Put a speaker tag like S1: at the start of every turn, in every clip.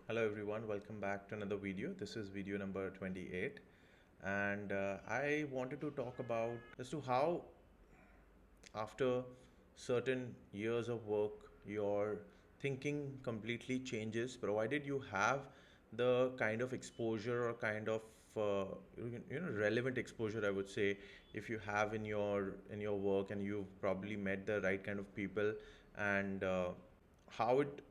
S1: Hello everyone, welcome back to another video. This is video number 28, and I wanted to talk about as to how after certain years of work your thinking completely changes, provided you have the kind of exposure or kind of relevant exposure, I would say. If you have in your work and you've probably met the right kind of people, and how it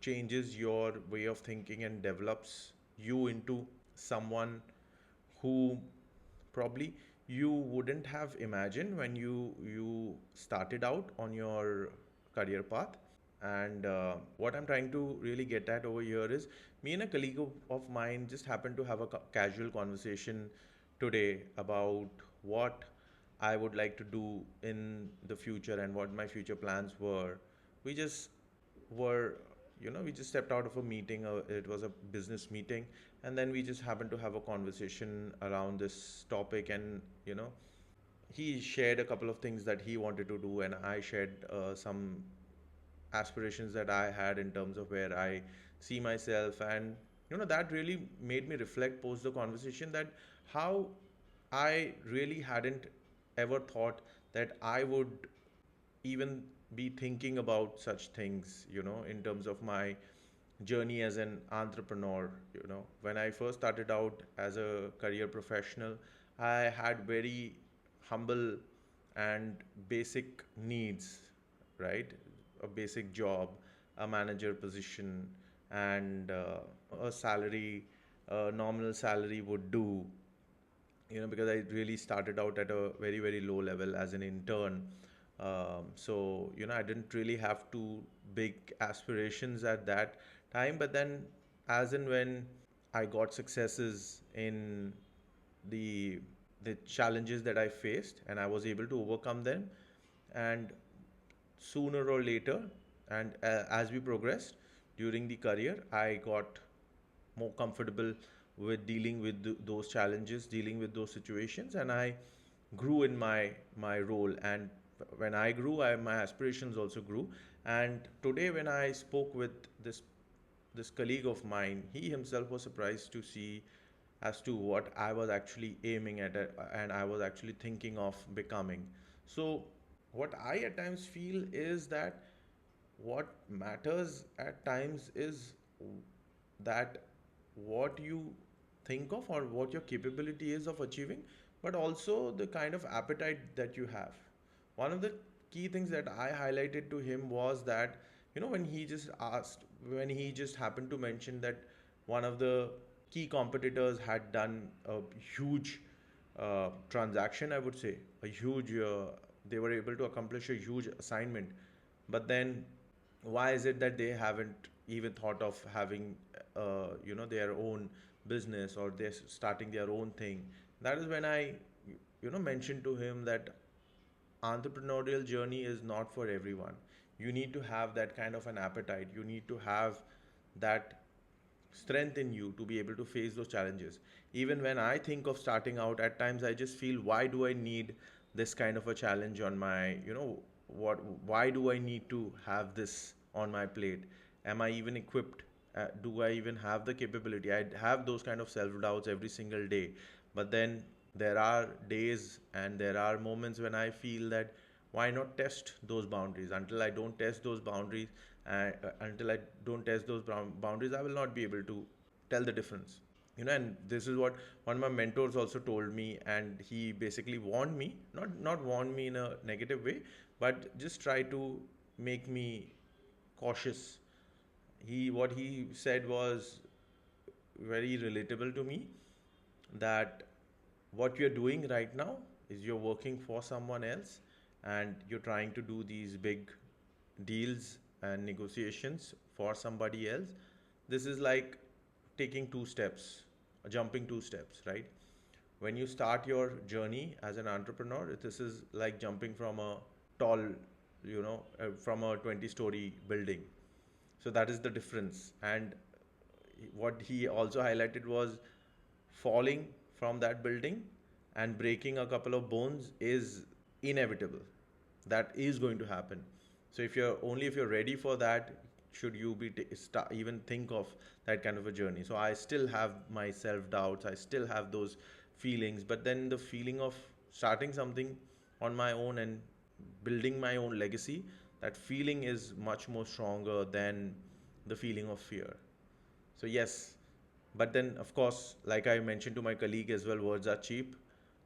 S1: changes your way of thinking and develops you into someone who probably you wouldn't have imagined when you started out on your career path. And what I'm trying to really get at over here is, me and a colleague of mine just happened to have a casual conversation today about what I would like to do in the future and what my future plans were. We just were, we just stepped out of a meeting. It was a business meeting, and then we just happened to have a conversation around this topic. And he shared a couple of things that he wanted to do, and I shared some aspirations that I had in terms of where I see myself. And that really made me reflect post the conversation, that how I really hadn't ever thought that I would even be thinking about such things, in terms of my journey as an entrepreneur. When I first started out as a career professional, I had very humble and basic needs, right? A basic job, a manager position, and a salary, a nominal salary would do, because I really started out at a very, very low level as an intern. So, I didn't really have too big aspirations at that time. But then, as and when I got successes in the the challenges that I faced, and I was able to overcome them, and sooner or later, and as we progressed during the career, I got more comfortable with dealing with those challenges, dealing with those situations, and I grew in my role. And when I grew, my aspirations also grew. And today, when I spoke with this colleague of mine, he himself was surprised to see as to what I was actually aiming at, and I was actually thinking of becoming. So, what I at times feel is that what matters at times is that what you think of, or what your capability is of achieving, but also the kind of appetite that you have. One of the key things that I highlighted to him was that, when he just happened to mention that one of the key competitors had done a huge transaction, I would say, they were able to accomplish a huge assignment. But then, why is it that they haven't even thought of having their own business, or they're starting their own thing? That is when I mentioned to him that entrepreneurial journey is not for everyone. You need to have that kind of an appetite. You need to have that strength in you to be able to face those challenges. Even when I think of starting out, at times I just feel, why do I need this kind of a challenge on my, why do I need to have this on my plate? Am I even equipped? Do I even have the capability? I have those kind of self doubts every single day. But then there are days and there are moments when I feel that, why not test those boundaries? Until I don't test those boundaries, until I don't test those boundaries, I will not be able to tell the difference. And this is what one of my mentors also told me, and he basically warned me, not warned me in a negative way, but just try to make me cautious. What he said was very relatable to me, that what you're doing right now is you're working for someone else, and you're trying to do these big deals and negotiations for somebody else. This is like taking two steps, jumping two steps, right? When you start your journey as an entrepreneur, this is like jumping from a tall, from a 20-story building. So that is the difference. And what he also highlighted was, falling from that building and breaking a couple of bones is inevitable. That is going to happen. So if you're ready for that, should you be even think of that kind of a journey? So I still have my self doubts, I still have those feelings, but then the feeling of starting something on my own and building my own legacy, that feeling is much more stronger than the feeling of fear. So yes, but then of course, like I mentioned to my colleague as well, words are cheap.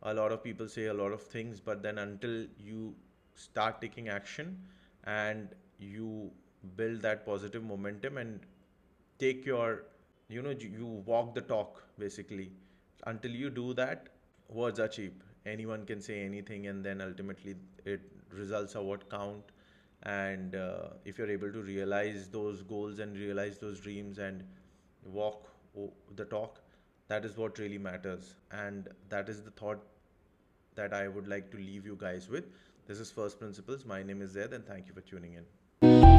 S1: A lot of people say a lot of things, but then until you start taking action and you build that positive momentum and take your, you walk the talk basically. Until you do that, words are cheap. Anyone can say anything, and then ultimately it results are what count. And if you're able to realize those goals and realize those dreams and walk the talk, that is what really matters. And that is the thought that I would like to leave you guys with. This is First Principles. My name is Zaid, and thank you for tuning in.